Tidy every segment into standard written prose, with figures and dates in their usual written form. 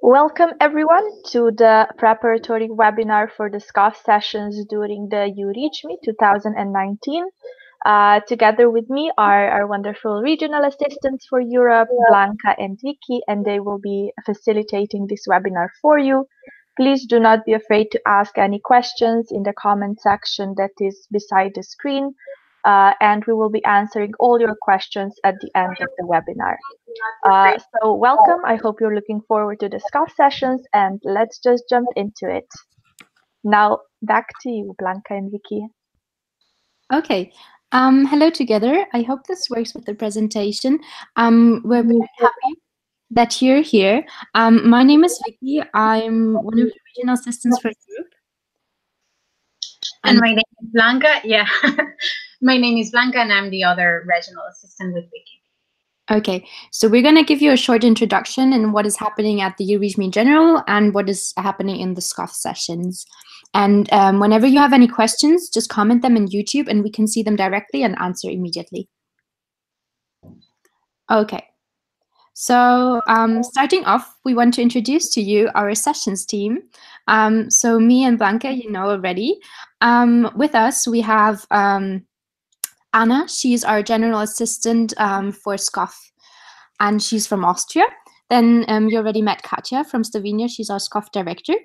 Welcome everyone to the preparatory webinar for the SCOPH sessions during the EuRegMe 2019. Together with me are our wonderful regional assistants for Europe, Blanca and Vicky, and they will be facilitating this webinar for you. Please do not be afraid to ask any questions in the comment section that is beside the screen, and we will be answering all your questions at the end of the webinar. So welcome. I hope you're looking forward to the SCOPH sessions, and let's just jump into it. Now back to you, Blanca and Vicky. Okay. Hello together. I hope this works with the presentation. We're very happy that you're here. My name is Vicky. I'm one of the regional assistants for Europe. And my name is Blanca. Yeah, my name is Blanca, and I'm the other regional assistant with Vicky. Okay, so we're going to give you a short introduction in what is happening at the EuRegMe in general and what is happening in the SCOPH sessions. And whenever you have any questions, just comment them in YouTube and we can see them directly and answer immediately. Okay, so starting off, we want to introduce to you our sessions team. So me and Blanca, you know already. With us, we have Anna. She's our general assistant for SCOPH, and she's from Austria. Then you already met Katja from Slovenia. She's our SCOPH director.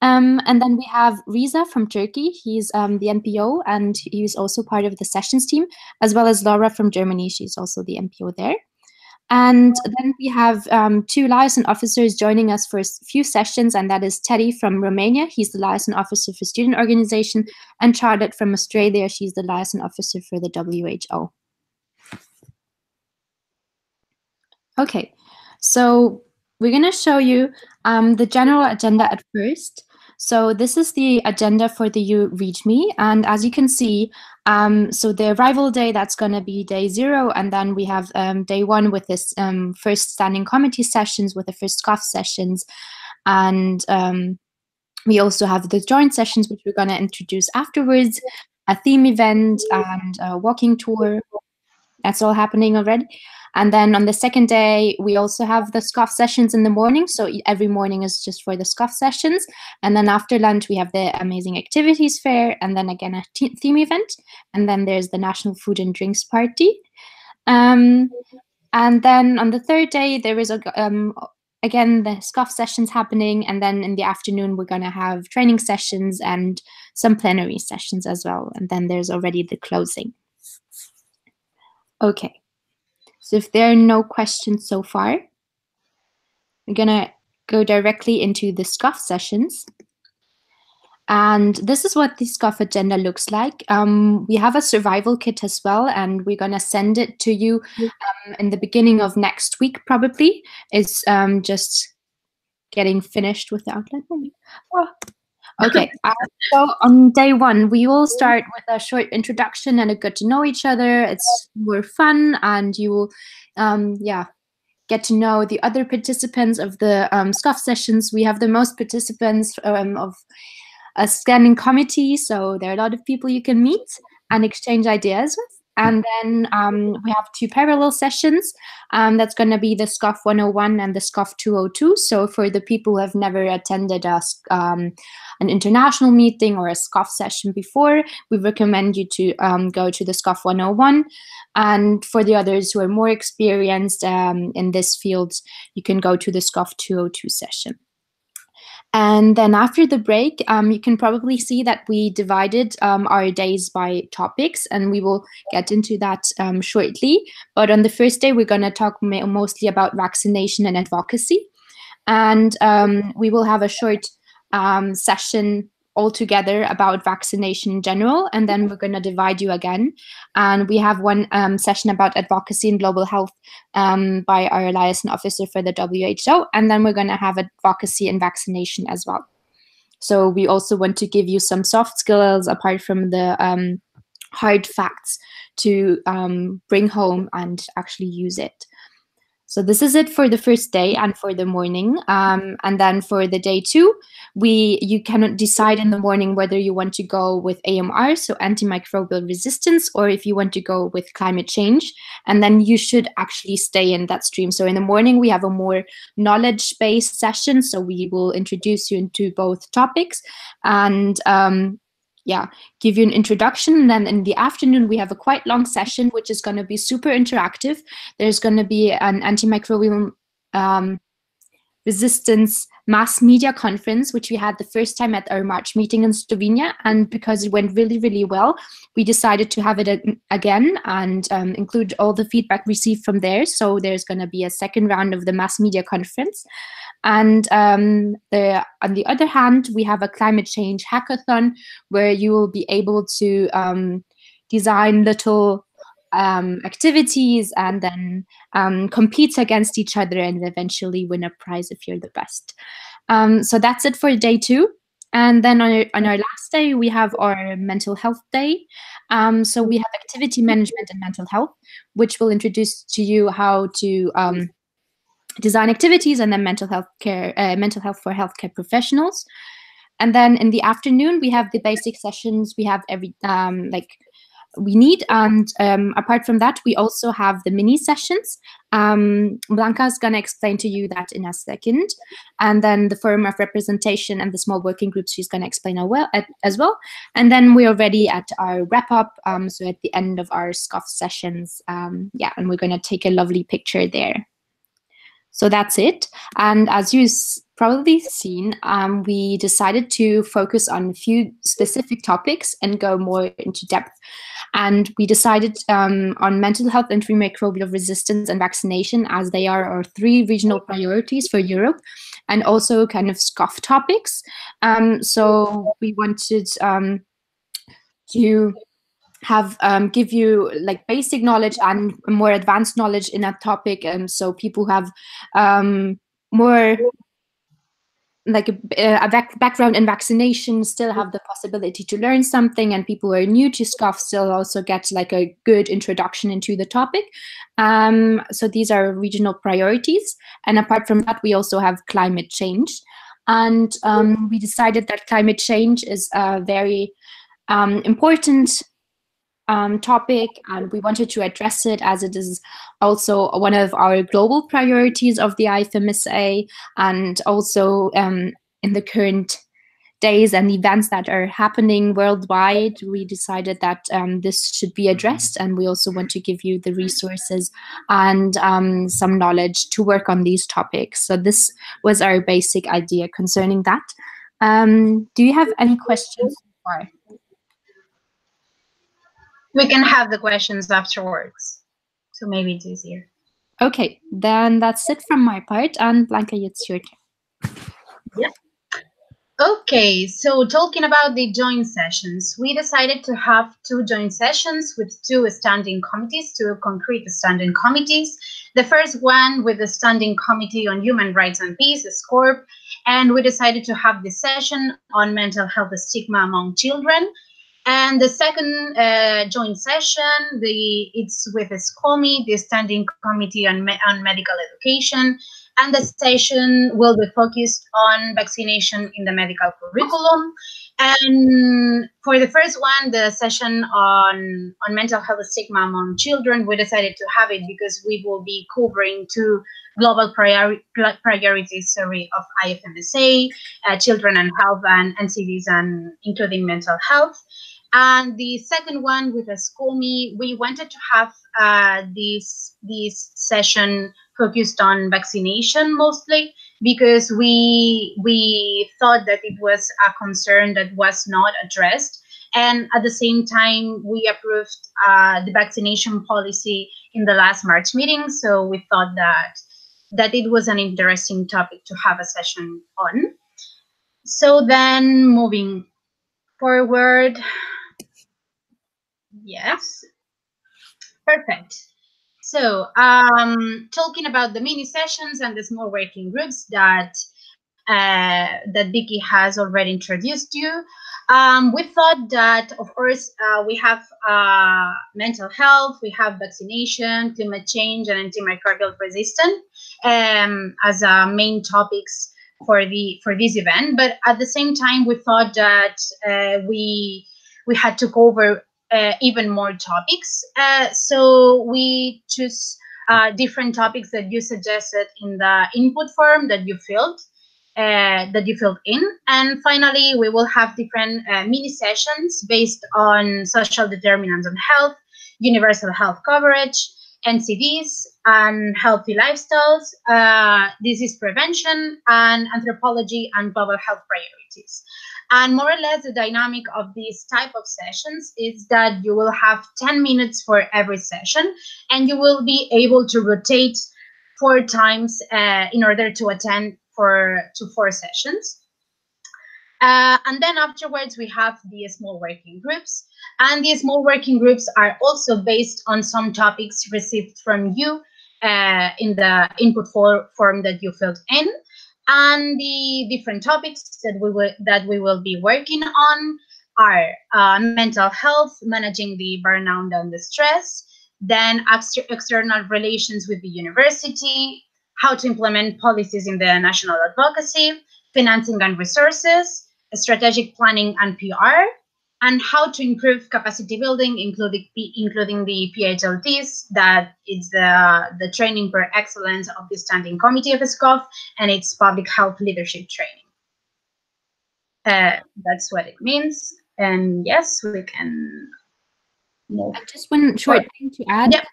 And then we have Riza from Turkey. He's the NPO, and he's also part of the sessions team, as well as Laura from Germany. She's also the NPO there. And then we have two liaison officers joining us for a few sessions, and that is Teddy from Romania. He's the liaison officer for student organization, and Charlotte from Australia. She's the liaison officer for the WHO. Okay, so we're going to show you the general agenda at first. So this is the agenda for the EuRegMe, and as you can see, so the arrival day, that's going to be day 0, and then we have day 1 with this first standing committee sessions with the first SCOPH sessions, and we also have the joint sessions, which we're going to introduce afterwards, a theme event and a walking tour. That's all happening already. And then on the second day, we also have the SCOPH sessions in the morning. So every morning is just for the SCOPH sessions. And then after lunch, we have the Amazing Activities Fair, and then again a theme event. And then there's the National Food and Drinks Party. And then on the third day, there is again the SCOPH sessions happening. And then in the afternoon, we're going to have training sessions and some plenary sessions as well. And then there's already the closing. Okay. So if there are no questions so far, we're going to go directly into the SCOPH sessions. And this is what the SCOPH agenda looks like. We have a survival kit as well, and we're going to send it to you in the beginning of next week, probably. It's just getting finished with the outline. Oh. Okay, so on day 1, we will start with a short introduction and a get to know each other. It's more fun, and you will, get to know the other participants of the SCOPH sessions. We have the most participants of a standing committee, so there are a lot of people you can meet and exchange ideas with. And then we have 2 parallel sessions. That's going to be the SCOPH 101 and the SCOPH 202. So for the people who have never attended an international meeting or a SCOPH session before, we recommend you to go to the SCOPH 101. And for the others who are more experienced in this field, you can go to the SCOPH 202 session. And then after the break, you can probably see that we divided our days by topics, and we will get into that shortly. But on the first day, we're going to talk mostly about vaccination and advocacy. And we will have a short session altogether about vaccination in general, and then we're going to divide you again. And we have one session about advocacy and global health by our liaison officer for the WHO, and then we're going to have advocacy and vaccination as well. So we also want to give you some soft skills apart from the hard facts to bring home and actually use it. So this is it for the first day and for the morning. And then for the day 2, you cannot decide in the morning whether you want to go with AMR, so antimicrobial resistance, or if you want to go with climate change. And then you should actually stay in that stream. So in the morning, we have a more knowledge-based session. So we will introduce you into both topics and give you an introduction. And then in the afternoon, we have a quite long session, which is going to be super interactive. There's going to be an antimicrobial resistance mass media conference, which we had the first time at our March meeting in Slovenia. And because it went really, really well, we decided to have it again and include all the feedback received from there. So there's going to be a second round of the mass media conference. And on the other hand, we have a climate change hackathon where you will be able to design little activities and then compete against each other and eventually win a prize if you're the best. So that's it for day 2. And then on our last day, we have our mental health day. So we have activity management and mental health, which will introduce to you how to design activities and then mental health for healthcare professionals. And then in the afternoon, we have the basic sessions we have we need. And apart from that, we also have the mini sessions. Blanca is going to explain to you that in a second. And then the forum of representation and the small working groups, she's going to explain as well. And then we're already at our wrap up. So at the end of our SCOPH sessions, and we're going to take a lovely picture there. So that's it. And as you've probably seen, we decided to focus on a few specific topics and go more into depth. And we decided on mental health, antimicrobial resistance, and vaccination, as they are our 3 regional priorities for Europe, and also kind of SCOPH topics. So we wanted to give you like basic knowledge and more advanced knowledge in a topic, so people who have more like a background in vaccination still have the possibility to learn something, and people who are new to SCOPH still also get like a good introduction into the topic. So these are regional priorities, and apart from that, we also have climate change. And we decided that climate change is a very important topic, and we wanted to address it as it is also one of our global priorities of the IFMSA, and also in the current days and events that are happening worldwide, we decided that this should be addressed, and we also want to give you the resources and some knowledge to work on these topics. So this was our basic idea concerning that. Do you have any questions so far? We can have the questions afterwards, so maybe it's easier. Okay, then that's it from my part, and Blanca, it's your turn. Yeah. Okay, so talking about the joint sessions, we decided to have 2 joint sessions with 2 standing committees, 2 concrete standing committees. The first one with the Standing Committee on Human Rights and Peace, SCORP, and we decided to have the session on mental health stigma among children. And the second joint session, it's with SCOMI, the Standing Committee on Medical Education, and the session will be focused on vaccination in the medical curriculum. And for the first one, the session on mental health stigma among children, we decided to have it because we will be covering 2 global priorities of IFMSA, children and health, and NCDs, and including mental health. And the second one with SCOMI, we wanted to have this session focused on vaccination mostly, because we thought that it was a concern that was not addressed. And at the same time, we approved the vaccination policy in the last March meeting. So we thought that it was an interesting topic to have a session on. So then moving forward. Yes, perfect. So talking about the mini sessions and the small working groups that that Vicky has already introduced you. We thought that, of course, we have mental health, we have vaccination, climate change, and antimicrobial resistance as main topics for this event. But at the same time, we thought that we had to cover even more topics. So we choose different topics that you suggested in the input form that you filled in. And finally, we will have different mini sessions based on social determinants of health, universal health coverage, NCDs, and healthy lifestyles, disease prevention, and anthropology and global health priorities. And more or less, the dynamic of these type of sessions is that you will have 10 minutes for every session, and you will be able to rotate 4 times in order to attend to 4 sessions. And then afterwards, we have the small working groups. And the small working groups are also based on some topics received from you in the input form that you filled in. And the different topics that we will be working on are mental health, managing the burnout and the stress, then external relations with the university, how to implement policies in the national advocacy, financing and resources, strategic planning and PR, and how to improve capacity building, including the PHLTs, that is the training per excellence of the Standing Committee of SCOPH, and its public health leadership training. That's what it means. And yes, we can move. Just one short thing to add. Yep.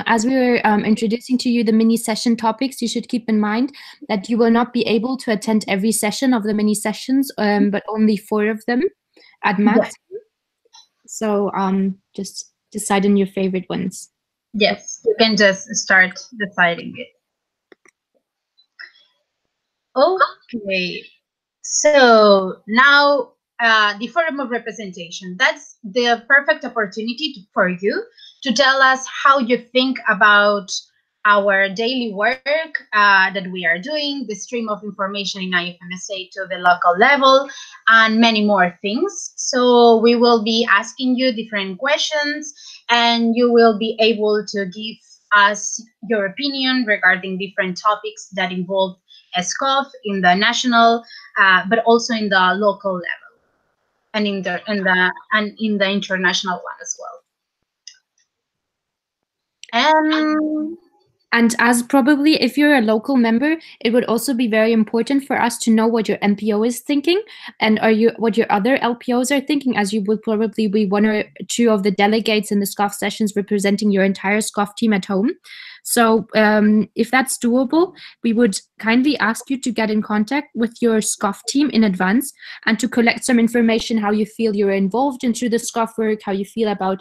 As we were introducing to you the mini session topics, you should keep in mind that you will not be able to attend every session of the mini sessions, but only 4 of them at max. Yes. So just decide on your favorite ones. Yes, you can just start deciding it. Okay, so now the forum of representation. That's the perfect opportunity for you to tell us how you think about our daily work that we are doing, the stream of information in IFMSA to the local level, and many more things. So we will be asking you different questions, and you will be able to give us your opinion regarding different topics that involve SCOPH in the national, but also in the local level, and in the international one as well. And as probably if you're a local member, it would also be very important for us to know what your MPO is thinking and what your other LPOs are thinking, as you would probably be 1 or 2 of the delegates in the SCOPH sessions representing your entire SCOPH team at home. So if that's doable, we would kindly ask you to get in contact with your SCOPH team in advance and to collect some information, how you feel you're involved into the SCOPH work, how you feel about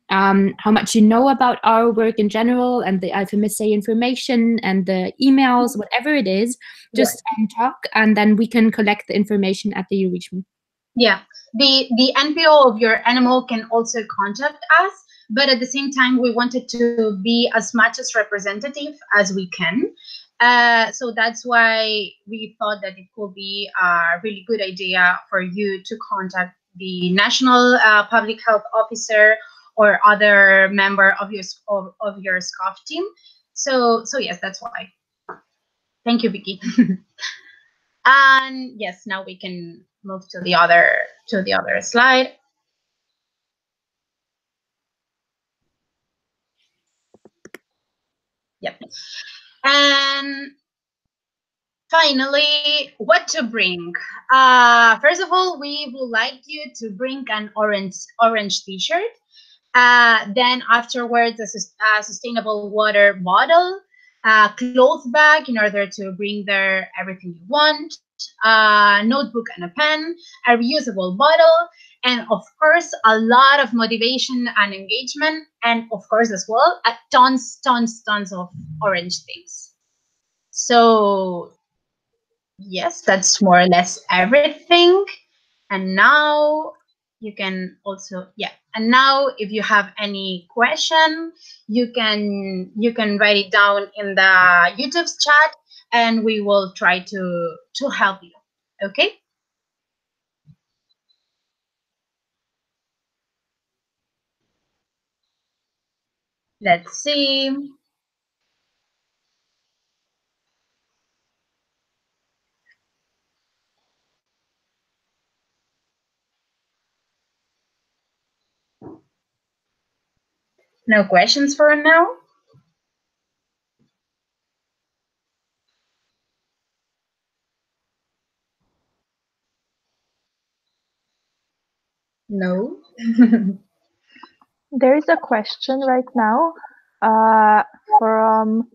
how much you know about our work in general and the IFMSA information and the emails, whatever it is, just talk, and then we can collect the information at the EuRegMe. Yeah, the NPO of your animal can also contact us, but at the same time, we wanted to be as much as representative as we can. So that's why we thought that it could be a really good idea for you to contact the National Public Health Officer or other member of your SCOPH team. So yes, that's why. Thank you, Vicky. And yes, now we can move to the other slide. Yep. And finally, what to bring? First of all, we would like you to bring an orange T-shirt. Then afterwards, a sustainable water bottle, a cloth bag in order to bring there everything you want, a notebook and a pen, a reusable bottle, and of course, a lot of motivation and engagement, and of course as well, tons of orange things. So yes, that's more or less everything. And now you can also, and now if you have any question, you can write it down in the YouTube chat, and we will try to help you. Okay? Let's see. No questions for now? No. There is a question right now from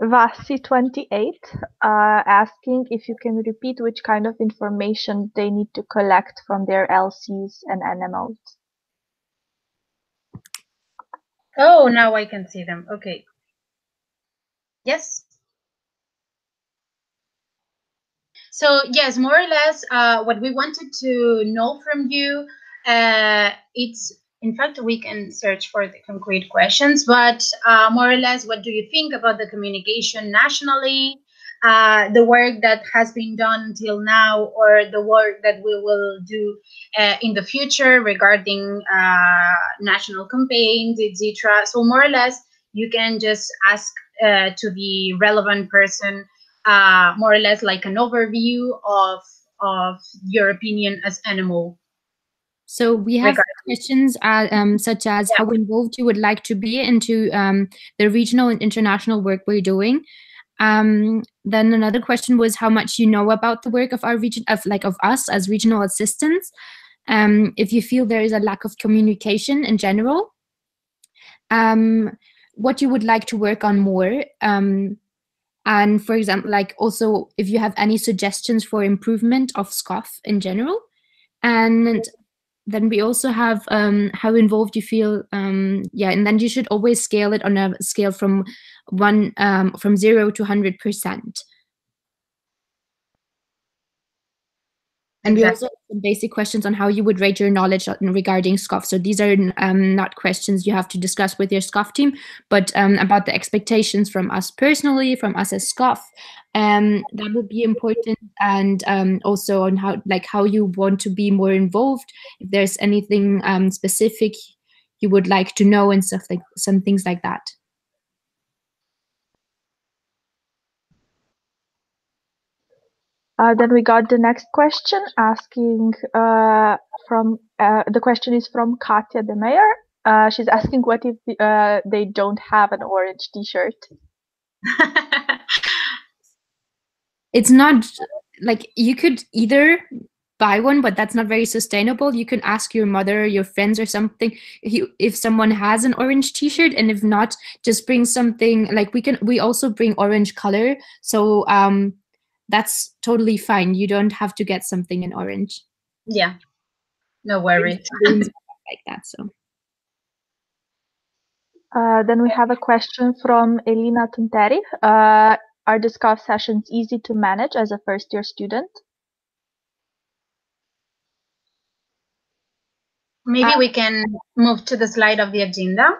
Vasi28 asking if you can repeat which kind of information they need to collect from their LCs and animals. Oh, now I can see them. Okay. Yes. So yes, more or less, what we wanted to know from you, it's in fact we can search for the concrete questions, but more or less, what do you think about the communication nationally, the work that has been done until now, or the work that we will do in the future regarding national campaigns, etc. So more or less, you can just ask to the relevant person more or less like an overview of your opinion as animal. So we have questions such as how involved you would like to be into the regional and international work we're doing. Then another question was how much you know about the work of our region, of us as regional assistants. If you feel there is a lack of communication in general. What you would like to work on more. And for example, like also if you have any suggestions for improvement of SCOPH in general. And then we also have how involved you feel. Yeah, and then you should always scale it on a scale from 0 to 100%. And we also have some basic questions on how you would rate your knowledge regarding SCOPH. So these are not questions you have to discuss with your SCOPH team, but about the expectations from us personally, from us as SCOPH. That would be important, and also on how you want to be more involved. If there's anything specific you would like to know and stuff like some things like that. Then we got the next question asking the question is from Katja de Meyer. She's asking what if they don't have an orange t-shirt? It's not like you could either buy one, but that's not very sustainable. You can ask your mother or your friends or something if someone has an orange t-shirt, and if not, just bring something. Like we also bring orange color, so that's totally fine. You don't have to get something in orange. Yeah, no worries. Like that. So then we have a question from Elina Tunteri. Are the SCOPH sessions easy to manage as a first-year student? Maybe we can move to the slide of the agenda.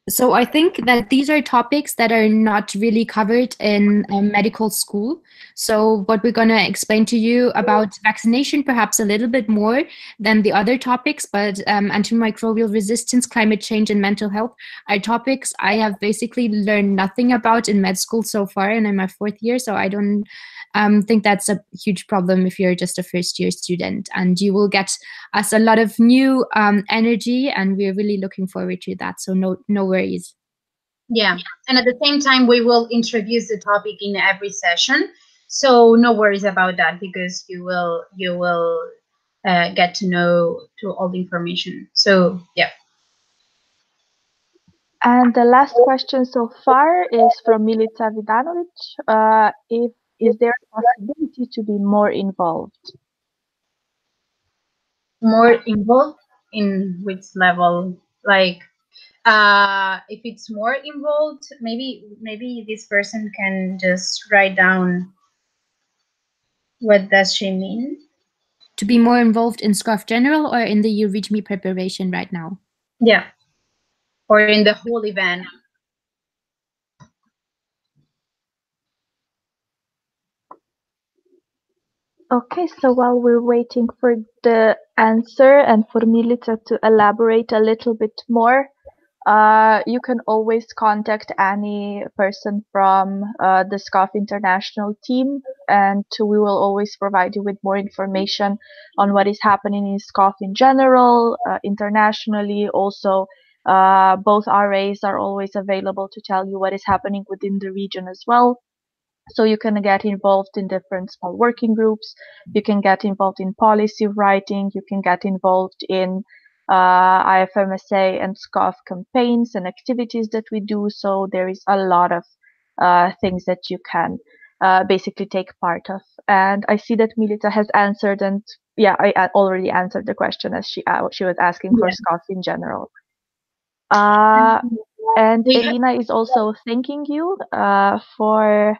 So I think that these are topics that are not really covered in medical school. So what we're going to explain to you about vaccination, perhaps a little bit more than the other topics, but antimicrobial resistance, climate change, and mental health are topics I have basically learned nothing about in med school so far, and I'm my 4th year, so I don't think that's a huge problem if you're just a first-year student. And you will get us a lot of new energy, and we're really looking forward to that. So no worries. Yeah, and at the same time, we will introduce the topic in every session. So no worries about that, because you will get to know all the information. So yeah. And the last question so far is from Milica Vidanovic. Is there a possibility to be more involved? More involved in which level? Like, if it's more involved, maybe this person can just write down what does she mean. To be more involved in SCOPH general or in the EuRegMe preparation right now? Yeah. or in the whole event? Okay, so while we're waiting for the answer and for Milita to elaborate a little bit more, you can always contact any person from the SCOPH International team, and we will always provide you with more information on what is happening in SCOPH in general, internationally. Also, both RAs are always available to tell you what is happening within the region as well. So you can get involved in different small working groups. You can get involved in policy writing. You can get involved in IFMSA and SCOPH campaigns and activities that we do. So there is a lot of things that you can basically take part of. And I see that Milita has answered, and yeah, I already answered the question as she was asking for SCOPH in general. And Elena is also thanking you for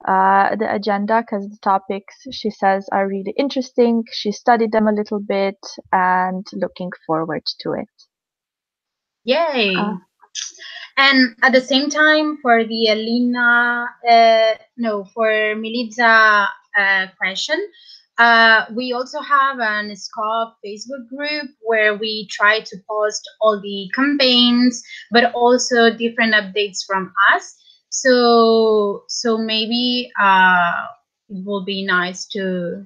the agenda, because the topics, she says, are really interesting. She studied them a little bit and looking forward to it. Yay! And at the same time, for the Elena, for Militza question, we also have an SCOPH Facebook group where we try to post all the campaigns, but also different updates from us. So maybe it will be nice to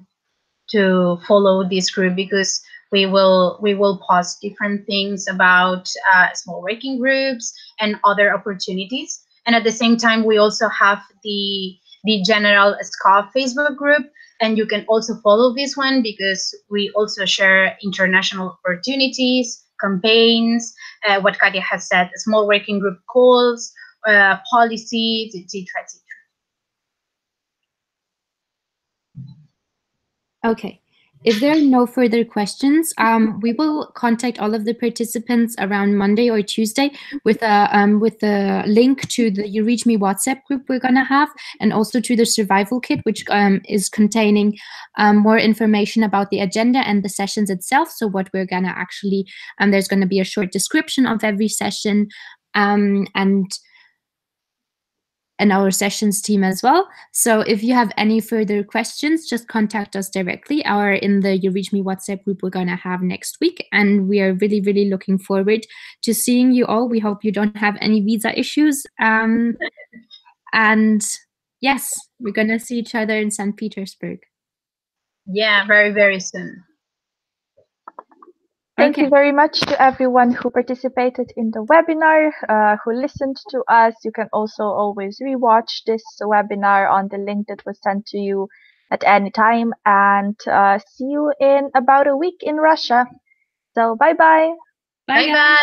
follow this group, because we will post different things about small working groups and other opportunities. And at the same time, we also have the general SCOPH Facebook group, and you can also follow this one, because we also share international opportunities, campaigns, what Katia has said, small working group calls, policies, etc., etc. Okay. If there are no further questions, we will contact all of the participants around Monday or Tuesday with a link to the EuRegMe WhatsApp group we're gonna have, and also to the survival kit, which is containing more information about the agenda and the sessions itself. So what we're gonna actually, there's gonna be a short description of every session, and our sessions team as well. So if you have any further questions, just contact us directly or in the EuRegMe WhatsApp group we're gonna have next week. And we are really, really looking forward to seeing you all. We hope you don't have any visa issues. And yes, we're gonna see each other in St. Petersburg. Yeah, very, very soon. Thank you very much to everyone who participated in the webinar, who listened to us. You can also always rewatch this webinar on the link that was sent to you at any time, and see you in about a week in Russia. So bye-bye. Bye-bye.